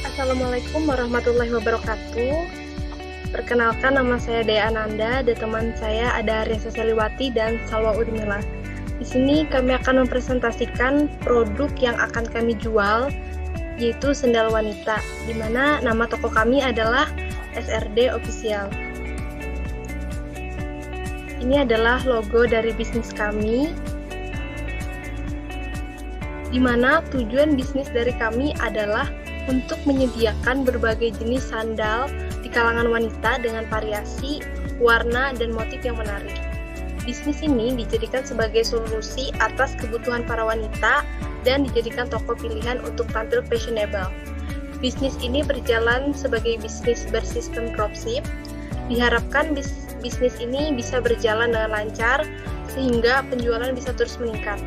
Assalamualaikum warahmatullahi wabarakatuh. Perkenalkan, nama saya Dea Ananda dan teman saya ada Reza Seliwati dan Salwa Urmila. Di sini kami akan mempresentasikan produk yang akan kami jual, yaitu sendal wanita, di mana nama toko kami adalah SRD Official. Ini adalah logo dari bisnis kami, di mana tujuan bisnis dari kami adalah untuk menyediakan berbagai jenis sandal di kalangan wanita dengan variasi, warna, dan motif yang menarik. Bisnis ini dijadikan sebagai solusi atas kebutuhan para wanita dan dijadikan toko pilihan untuk tampil fashionable. Bisnis ini berjalan sebagai bisnis bersistem dropship. Diharapkan bisnis ini bisa berjalan dengan lancar sehingga penjualan bisa terus meningkat.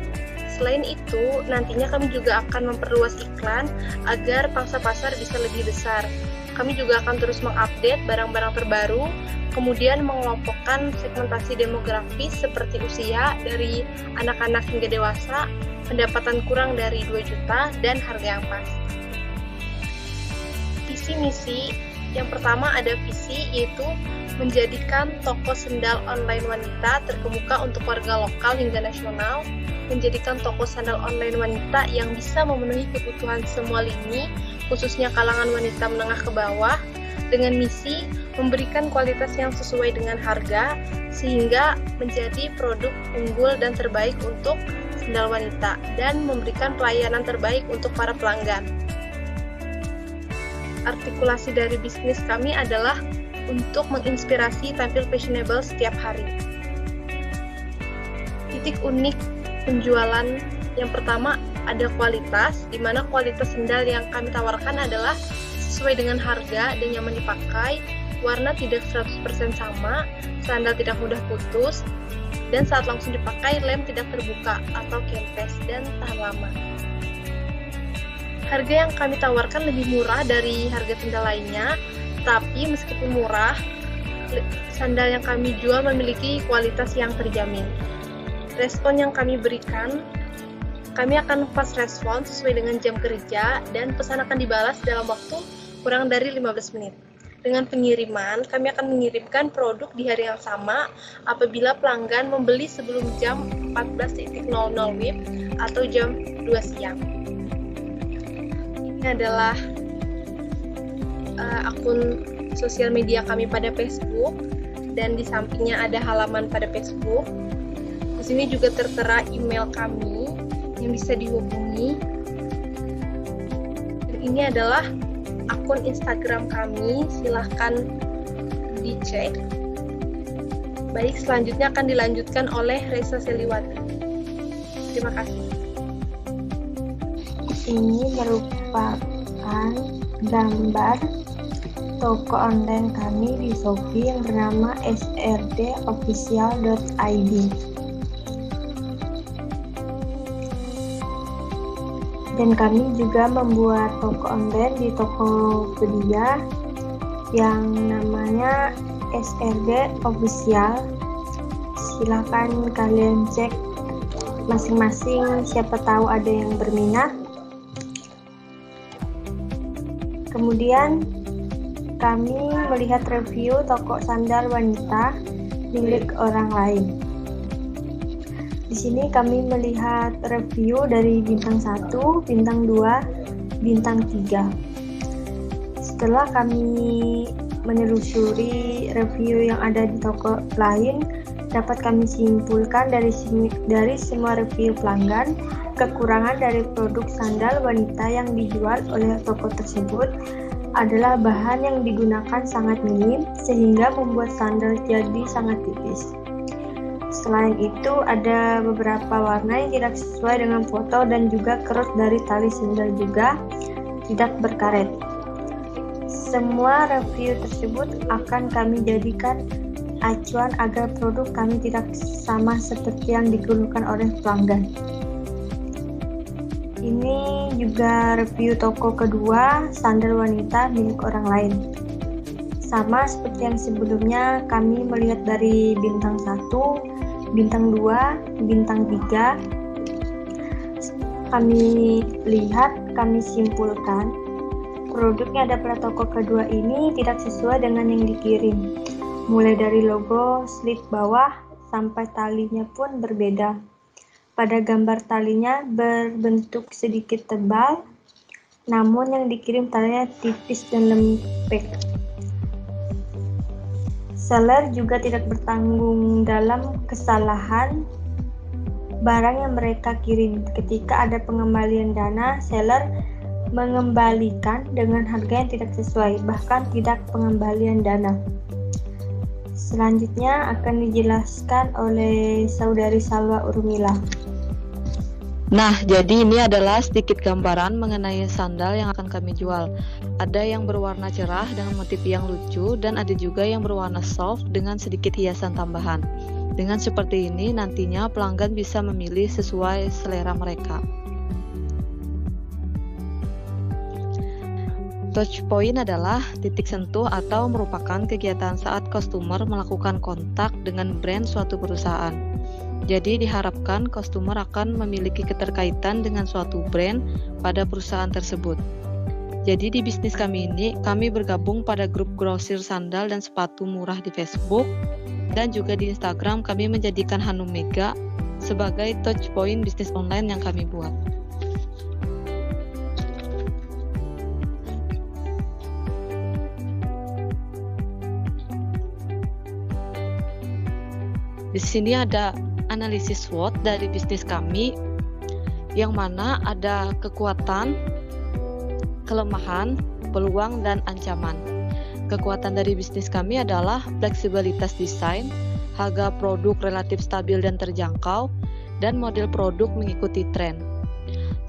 Selain itu, nantinya kami juga akan memperluas iklan agar pangsa pasar bisa lebih besar. Kami juga akan terus mengupdate barang-barang terbaru, kemudian mengelompokkan segmentasi demografis seperti usia dari anak-anak hingga dewasa, pendapatan kurang dari 2 juta, dan harga yang pas. Visi misi, yang pertama ada visi yaitu menjadikan toko sendal online wanita terkemuka untuk warga lokal hingga nasional, menjadikan toko sandal online wanita yang bisa memenuhi kebutuhan semua lini, khususnya kalangan wanita menengah ke bawah, dengan misi memberikan kualitas yang sesuai dengan harga, sehingga menjadi produk unggul dan terbaik untuk sandal wanita, dan memberikan pelayanan terbaik untuk para pelanggan. Artikulasi dari bisnis kami adalah untuk menginspirasi tampil fashionable setiap hari. Titik unik penjualan yang pertama ada kualitas, di mana kualitas sendal yang kami tawarkan adalah sesuai dengan harga dan nyaman dipakai, warna tidak 100% sama, sandal tidak mudah putus, dan saat langsung dipakai lem tidak terbuka atau kempes dan tahan lama. Harga yang kami tawarkan lebih murah dari harga sandal lainnya, tapi meskipun murah, sandal yang kami jual memiliki kualitas yang terjamin. Respon yang kami berikan, kami akan fast respon sesuai dengan jam kerja dan pesan akan dibalas dalam waktu kurang dari 15 menit. Dengan pengiriman, kami akan mengirimkan produk di hari yang sama apabila pelanggan membeli sebelum jam 14.00 WIB atau jam 2 siang. Ini adalah akun sosial media kami pada Facebook, dan di sampingnya ada halaman pada Facebook. Di sini juga tertera email kami yang bisa dihubungi. Dan ini adalah akun Instagram kami, silahkan dicek. Baik, selanjutnya akan dilanjutkan oleh Reza Seliwati. Terima kasih. Ini merupakan gambar toko online kami di Shopee yang bernama srdofficial.id. Dan kami juga membuat toko online di Tokopedia yang namanya SRD Official. Silahkan kalian cek masing-masing, siapa tahu ada yang berminat. Kemudian kami melihat review toko sandal wanita milik orang lain. Di sini kami melihat review dari bintang 1, bintang 2, bintang 3. Setelah kami menelusuri review yang ada di toko lain, dapat kami simpulkan dari semua review pelanggan, kekurangan dari produk sandal wanita yang dijual oleh toko tersebut adalah bahan yang digunakan sangat minim sehingga membuat sandal jadi sangat tipis. Selain itu, ada beberapa warna yang tidak sesuai dengan foto dan juga kerut dari tali sandal juga tidak berkaret. Semua review tersebut akan kami jadikan acuan agar produk kami tidak sama seperti yang dikeluhkan oleh pelanggan. Ini juga review toko kedua, sandal wanita milik orang lain. Sama seperti yang sebelumnya, kami melihat dari bintang 1, bintang 2, bintang 3. Kami lihat, kami simpulkan produk yang ada pada toko kedua ini tidak sesuai dengan yang dikirim. Mulai dari logo, slip bawah, sampai talinya pun berbeda. Pada gambar talinya berbentuk sedikit tebal, namun yang dikirim talinya tipis dan lembek. Seller juga tidak bertanggung dalam kesalahan barang yang mereka kirim. Ketika ada pengembalian dana, seller mengembalikan dengan harga yang tidak sesuai, bahkan tidak pengembalian dana. Selanjutnya akan dijelaskan oleh Saudari Salwa Urmila. Nah, jadi ini adalah sedikit gambaran mengenai sandal yang akan kami jual. Ada yang berwarna cerah dengan motif yang lucu, dan ada juga yang berwarna soft dengan sedikit hiasan tambahan. Dengan seperti ini, nantinya pelanggan bisa memilih sesuai selera mereka. Touch point adalah titik sentuh atau merupakan kegiatan saat customer melakukan kontak dengan brand suatu perusahaan. Jadi diharapkan customer akan memiliki keterkaitan dengan suatu brand pada perusahaan tersebut. Jadi di bisnis kami ini, kami bergabung pada grup grosir sandal dan sepatu murah di Facebook, dan juga di Instagram kami menjadikan Hanum Mega sebagai touch point bisnis online yang kami buat. Di sini ada analisis SWOT dari bisnis kami, yang mana ada kekuatan, kelemahan, peluang, dan ancaman. Kekuatan dari bisnis kami adalah fleksibilitas desain, harga produk relatif stabil dan terjangkau, dan model produk mengikuti tren.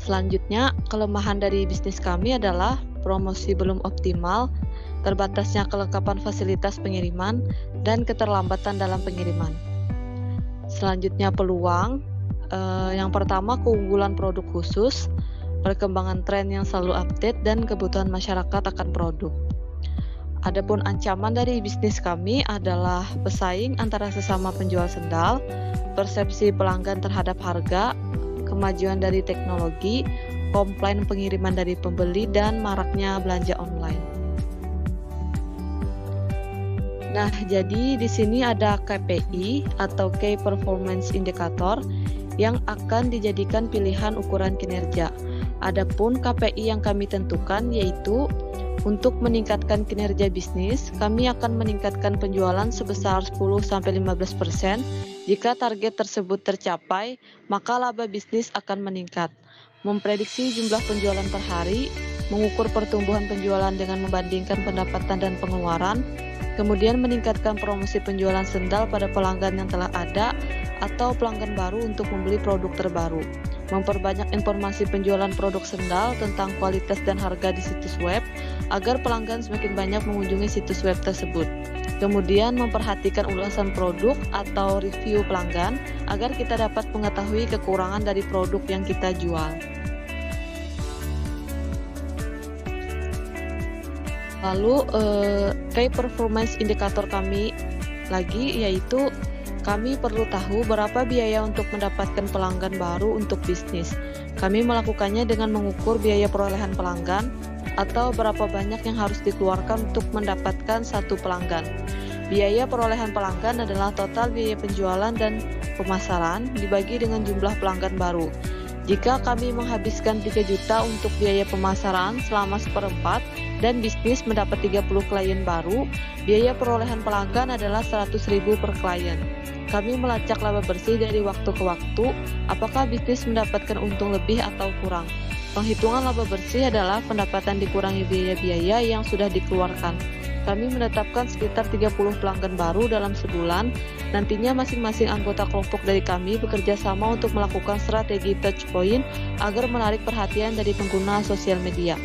Selanjutnya, kelemahan dari bisnis kami adalah promosi belum optimal, terbatasnya kelengkapan fasilitas pengiriman, dan keterlambatan dalam pengiriman. Selanjutnya peluang, yang pertama keunggulan produk khusus, perkembangan tren yang selalu update, dan kebutuhan masyarakat akan produk. Adapun ancaman dari bisnis kami adalah pesaing antara sesama penjual sendal, persepsi pelanggan terhadap harga, kemajuan dari teknologi, komplain pengiriman dari pembeli, dan maraknya belanja online. Nah, jadi di sini ada KPI atau Key Performance Indicator yang akan dijadikan pilihan ukuran kinerja. Adapun KPI yang kami tentukan yaitu untuk meningkatkan kinerja bisnis, kami akan meningkatkan penjualan sebesar 10-15%. Jika target tersebut tercapai, maka laba bisnis akan meningkat. Memprediksi jumlah penjualan per hari, mengukur pertumbuhan penjualan dengan membandingkan pendapatan dan pengeluaran, kemudian meningkatkan promosi penjualan sendal pada pelanggan yang telah ada atau pelanggan baru untuk membeli produk terbaru. Memperbanyak informasi penjualan produk sendal tentang kualitas dan harga di situs web agar pelanggan semakin banyak mengunjungi situs web tersebut. Kemudian memperhatikan ulasan produk atau review pelanggan agar kita dapat mengetahui kekurangan dari produk yang kita jual. Lalu key performance indikator kami lagi yaitu kami perlu tahu berapa biaya untuk mendapatkan pelanggan baru untuk bisnis. Kami melakukannya dengan mengukur biaya perolehan pelanggan atau berapa banyak yang harus dikeluarkan untuk mendapatkan satu pelanggan. Biaya perolehan pelanggan adalah total biaya penjualan dan pemasaran dibagi dengan jumlah pelanggan baru. Jika kami menghabiskan 3 juta untuk biaya pemasaran selama 1/4 dan bisnis mendapat 30 klien baru, biaya perolehan pelanggan adalah 100.000 per klien. Kami melacak laba bersih dari waktu ke waktu, apakah bisnis mendapatkan untung lebih atau kurang. Penghitungan laba bersih adalah pendapatan dikurangi biaya-biaya yang sudah dikeluarkan. Kami menetapkan sekitar 30 pelanggan baru dalam sebulan. Nantinya masing-masing anggota kelompok dari kami bekerja sama untuk melakukan strategi touch point agar menarik perhatian dari pengguna sosial media.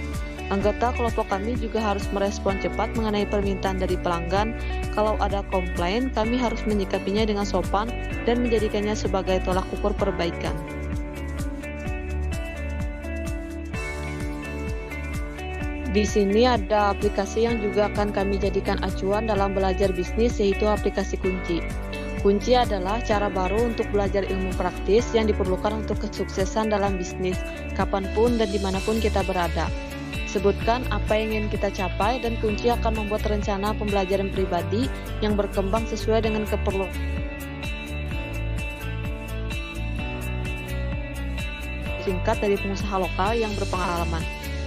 Anggota kelompok kami juga harus merespon cepat mengenai permintaan dari pelanggan. Kalau ada komplain, kami harus menyikapinya dengan sopan dan menjadikannya sebagai tolak ukur perbaikan. Di sini ada aplikasi yang juga akan kami jadikan acuan dalam belajar bisnis, yaitu aplikasi Kunci. Kunci adalah cara baru untuk belajar ilmu praktis yang diperlukan untuk kesuksesan dalam bisnis, kapanpun dan dimanapun kita berada. Sebutkan apa yang ingin kita capai dan kunci akan membuat rencana pembelajaran pribadi yang berkembang sesuai dengan keperluan. Singkat dari pengusaha lokal yang berpengalaman.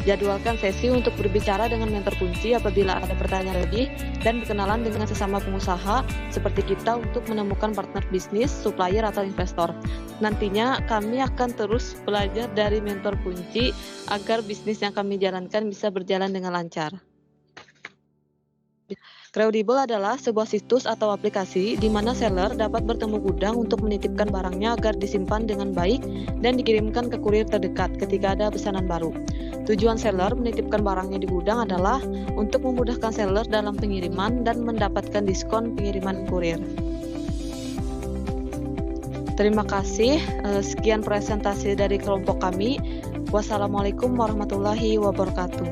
Jadwalkan sesi untuk berbicara dengan mentor kunci apabila ada pertanyaan lebih dan berkenalan dengan sesama pengusaha seperti kita untuk menemukan partner bisnis, supplier, atau investor. Nantinya kami akan terus belajar dari mentor kunci agar bisnis yang kami jalankan bisa berjalan dengan lancar. Credible adalah sebuah situs atau aplikasi di mana seller dapat bertemu gudang untuk menitipkan barangnya agar disimpan dengan baik dan dikirimkan ke kurir terdekat ketika ada pesanan baru. Tujuan seller menitipkan barangnya di gudang adalah untuk memudahkan seller dalam pengiriman dan mendapatkan diskon pengiriman kurir. Terima kasih. Sekian presentasi dari kelompok kami. Wassalamualaikum warahmatullahi wabarakatuh.